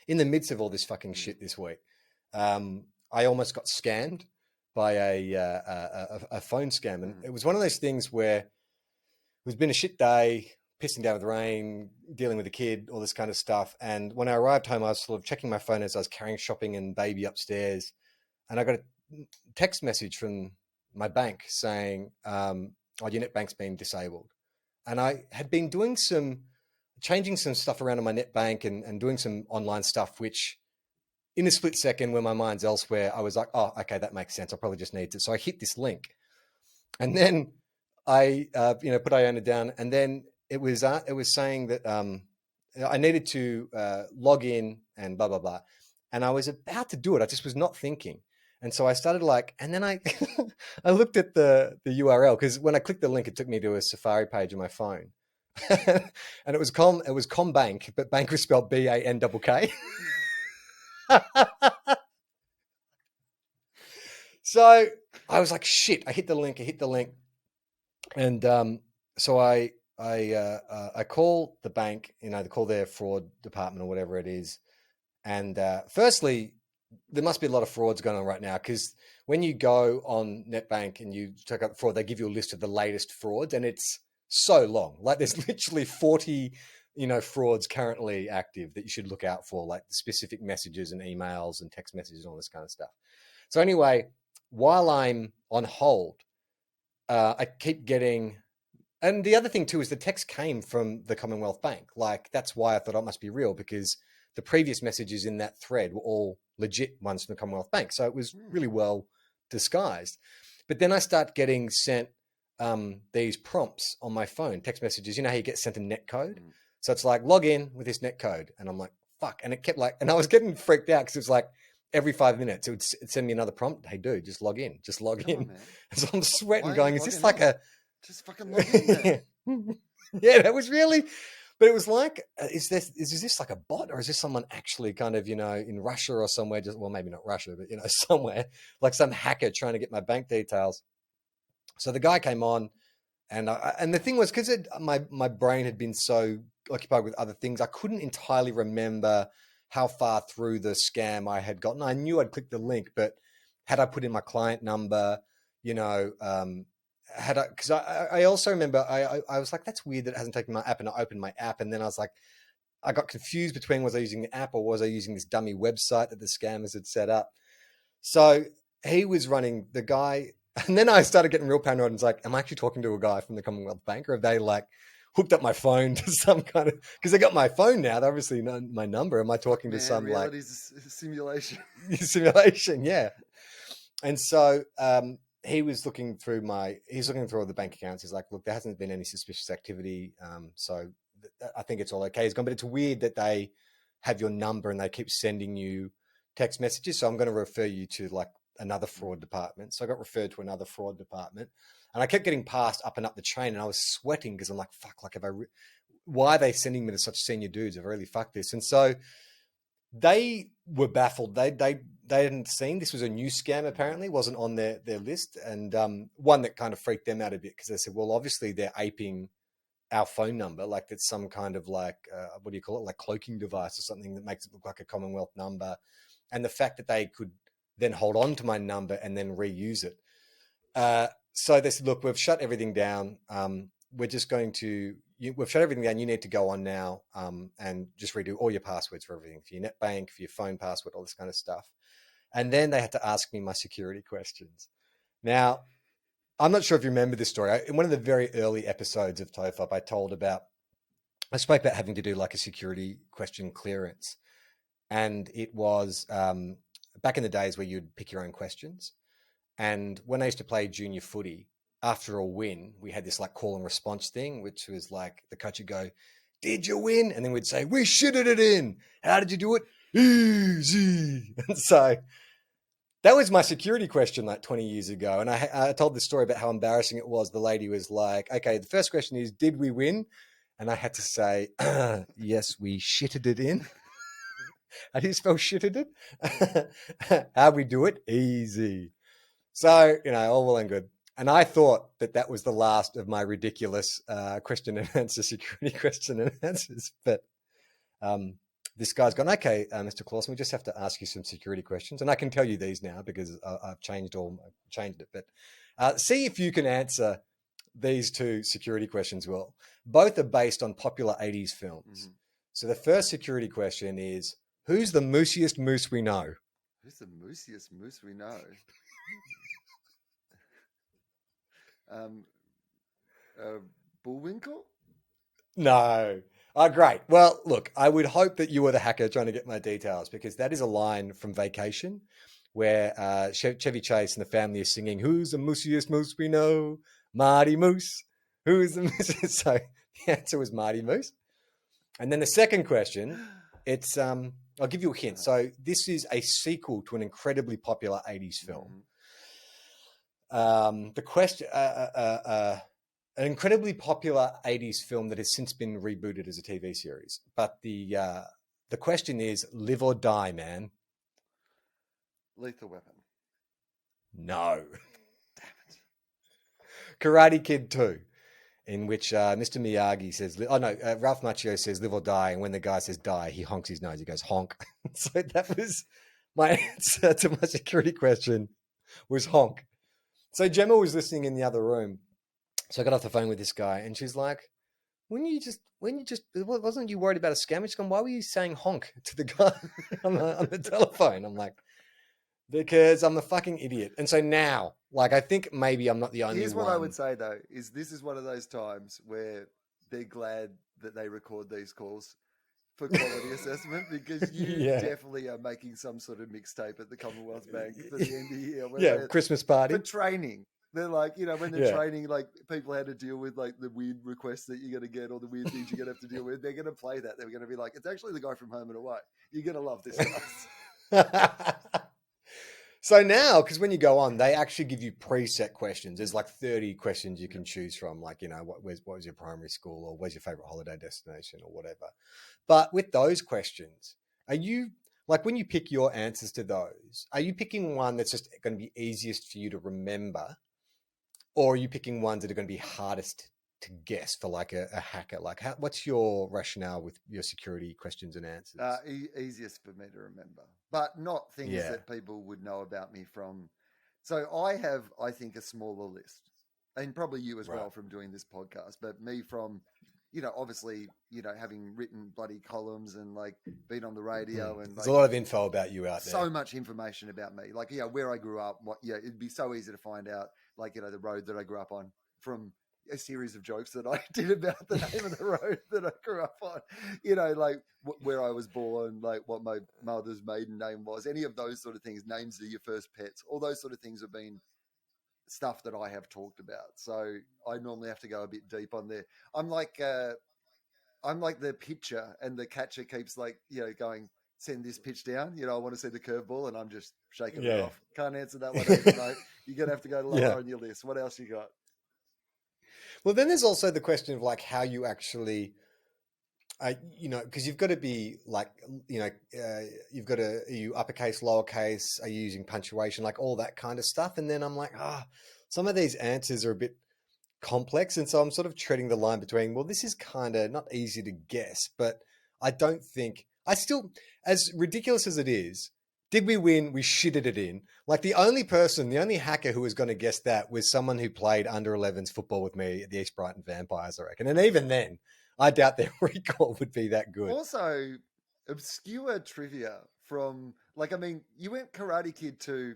in the midst of all this fucking shit this week, I almost got scammed by a phone scam. And it was one of those things where it's been a shit day, pissing down with rain, dealing with a kid, all this kind of stuff. And when I arrived home, I was sort of checking my phone as I was carrying shopping and baby upstairs. And I got a text message from my bank saying, your net bank's been disabled. And I had been changing some stuff around on my net bank and doing some online stuff, which in a split second when my mind's elsewhere, I was like, oh, okay, that makes sense. I probably just need it. So I hit this link. And then I, put Iona down, and then it was saying that I needed to log in and blah, blah, blah. And I was about to do it. I just was not thinking. And so I started and then I, I looked at the URL, because when I clicked the link, it took me to a Safari page on my phone. And it was Combank, but bank was spelled BANKK. So I was like, shit, I hit the link. And so I call the bank, they call their fraud department or whatever it is. And firstly, there must be a lot of frauds going on right now, because when you go on NetBank and you check out fraud, they give you a list of the latest frauds, and it's so long. Like there's literally 40, frauds currently active that you should look out for, like specific messages and emails and text messages and all this kind of stuff. So anyway, while I'm on hold, I keep getting, and the other thing too is the text came from the Commonwealth Bank. Like that's why I thought it must be real, because the previous messages in that thread were all legit ones from the Commonwealth Bank. So it was really well disguised. But then I start getting sent these prompts on my phone, text messages. You know how you get sent a net code? So it's like, log in with this net code. And I'm like, fuck. And it kept and I was getting freaked out, because it was like every 5 minutes, it'd send me another prompt. Hey, dude, just log in. Just log in. And so I'm sweating going, is this like just fucking log in there. Yeah, that was really... But it was like, is this like a bot, or is this someone actually kind of, in Russia or somewhere, maybe not Russia, but, somewhere, like some hacker trying to get my bank details. So the guy came on, and the thing was, because my brain had been so occupied with other things, I couldn't entirely remember how far through the scam I had gotten. I knew I'd clicked the link, but had I put in my client number, because I also remember I was like, that's weird that it hasn't taken my app, and I opened my app, and then I was like, I got confused between, was I using the app or was I using this dummy website that the scammers had set up? So he was running the guy, and then I started getting real paranoid and was like, am I actually talking to a guy from the Commonwealth Bank, or have they hooked up my phone to some kind of, because they got my phone now, they obviously know my number. Am I talking to some reality's simulation? Simulation, yeah. And so he was looking through all the bank accounts. He's like, look, there hasn't been any suspicious activity. So I think it's all okay. He's gone, but it's weird that they have your number and they keep sending you text messages. So I'm going to refer you to another fraud department. So I got referred to another fraud department, and I kept getting passed up and up the chain, and I was sweating because I'm like, fuck, why are they sending me to such senior dudes? I've really fucked this. And so they were baffled. They hadn't seen, this was a new scam, apparently, wasn't on their list. And one that kind of freaked them out a bit, because they said, well, obviously they're aping our phone number, like it's some kind of what do you call it, like cloaking device or something that makes it look like a Commonwealth number. And the fact that they could then hold on to my number and then reuse it. So they said, look, we've shut everything down. We're just going to, we've shut everything down. You need to go on now and just redo all your passwords for everything, for your net bank, for your phone password, all this kind of stuff. And then they had to ask me my security questions. Now, I'm not sure if you remember this story. In one of the very early episodes of TOFOP, I spoke about having to do a security question clearance. And it was back in the days where you'd pick your own questions. And when I used to play junior footy, after a win, we had this call and response thing, which was the coach would go, did you win? And then we'd say, we shitted it in. How did you do it? Easy. And so that was my security question 20 years ago. And I told this story about how embarrassing it was. The lady was like, okay, the first question is, did we win? And I had to say, yes, we shitted it in. How do you spell shitted it? How'd we do it? Easy. So, all well and good. And I thought that was the last of my ridiculous question and answer, security question and answers. But this guy's gone, okay, Mr. Clausen, we just have to ask you some security questions. And I can tell you these now because I've changed it. But see if you can answer these two security questions well. Both are based on popular 80s films. So the first security question is, who's the moosiest moose we know? Who's the moosiest moose we know? Bullwinkle? No. Oh, great. Well, look, I would hope that you were the hacker trying to get my details, because that is a line from Vacation where Chevy Chase and the family are singing, who's the moosiest moose we know? Marty Moose. Who's the moosiest? So the answer was Marty Moose. And then the second question, it's I'll give you a hint. So this is a sequel to an incredibly popular 80s film. The question, an incredibly popular 80s film that has since been rebooted as a TV series. But the question is, live or die, man. Lethal Weapon. No. Damn it. Karate Kid 2, in which Mr. Miyagi says, Ralph Macchio says live or die. And when the guy says die, he honks his nose. He goes, honk. So that was my answer to my security question, was honk. So Gemma was listening in the other room. So I got off the phone with this guy and she's like, wasn't you worried about a scam? She's gone, why were you saying honk to the guy on the telephone? I'm like, because I'm a fucking idiot. And so now, like, I think maybe I'm not the only one. Here's what I would say, though, is this is one of those times where they're glad that they record these calls for quality assessment, because you definitely are making some sort of mixtape at the Commonwealth Bank for the end of the year. Yeah, Christmas party. For training. They're like, when they're training, like, people how to deal with, like, the weird requests that you're going to get or the weird things you're going to have to deal with. They're going to play that. They're going to be like, it's actually the guy from Home and Away. You're going to love this, guys. So now, because when you go on, they actually give you preset questions. There's like 30 questions you can choose from, like, what was your primary school, or where's your favorite holiday destination, or whatever. But with those questions, are you, like, when you pick your answers to those, are you picking one that's just going to be easiest for you to remember? Or are you picking ones that are going to be hardest to guess for, like, a hacker? Like, what's your rationale with your security questions and answers? Easiest for me to remember, but not things that people would know about me from. So I have, I think, a smaller list, and probably you as well from doing this podcast, but me from, obviously, having written bloody columns and, like, been on the radio, and there's a lot of info about you out there. So much information about me, like, where I grew up, it'd be so easy to find out, like, the road that I grew up on from a series of jokes that I did about the name of the road that I grew up on, like where I was born, like what my mother's maiden name was, any of those sort of things, names of your first pets, all those sort of things have been stuff that I have talked about. So I normally have to go a bit deep on there. I'm like the pitcher, and the catcher keeps, like, going, send this pitch down. I want to see the curveball, and I'm just shaking it off. Can't answer that one either, mate. You're going to have to go lower on your list. What else you got? Well, then there's also the question of, like, how you actually, because you've got to be, like, you've got to, are you uppercase, lowercase, are you using punctuation, like all that kind of stuff. And then I'm like, some of these answers are a bit complex. And so I'm sort of treading the line between, well, this is kind of not easy to guess, but I don't think, as ridiculous as it is, did we win? We shitted it in. Like, the only hacker who was going to guess that was someone who played under 11s football with me at the East Brighton Vampires, I reckon. And even then, I doubt their recall would be that good. Also, obscure trivia from, like, I mean, you went Karate Kid 2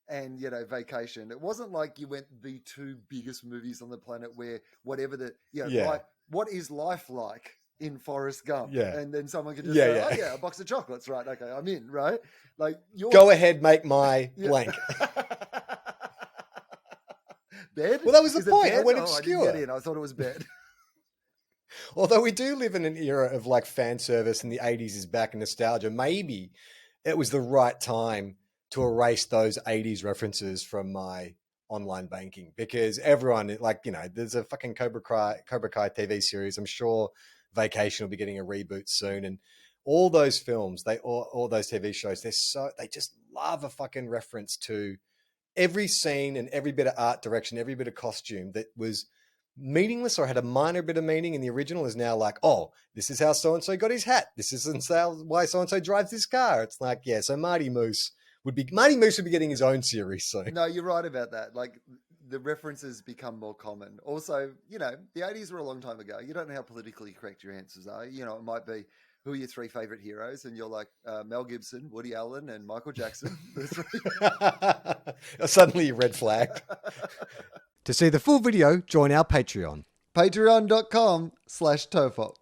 and, Vacation. It wasn't like you went the two biggest movies on the planet where whatever like, what is life like in Forrest Gump? Yeah. And then someone could just say, a box of chocolates, right? Okay, I'm in, right? Like, go ahead, make my blank. Bed? Well, that was the Is point. I went obscure. I didn't get in. I thought it was bed. Although we do live in an era of, like, fan service, and the 80s is back, and nostalgia, maybe it was the right time to erase those 80s references from my online banking, because everyone, like, there's a fucking Cobra Kai TV series. I'm sure Vacation will be getting a reboot soon, and all those films, all those TV shows, they just love a fucking reference to every scene and every bit of art direction, every bit of costume that was meaningless or had a minor bit of meaning in the original is now like, oh, this is how so-and-so got his hat. This isn't why so-and-so drives this car. It's like, yeah, so Marty Moose would be getting his own series soon. No, you're right about that. Like, the references become more common. Also, the 80s were a long time ago. You don't know how politically correct your answers are. It might be, who are your three favorite heroes? And you're like, Mel Gibson, Woody Allen, and Michael Jackson. The three. Suddenly you're red flagged. To see the full video, join our Patreon. Patreon.com/TOFOP.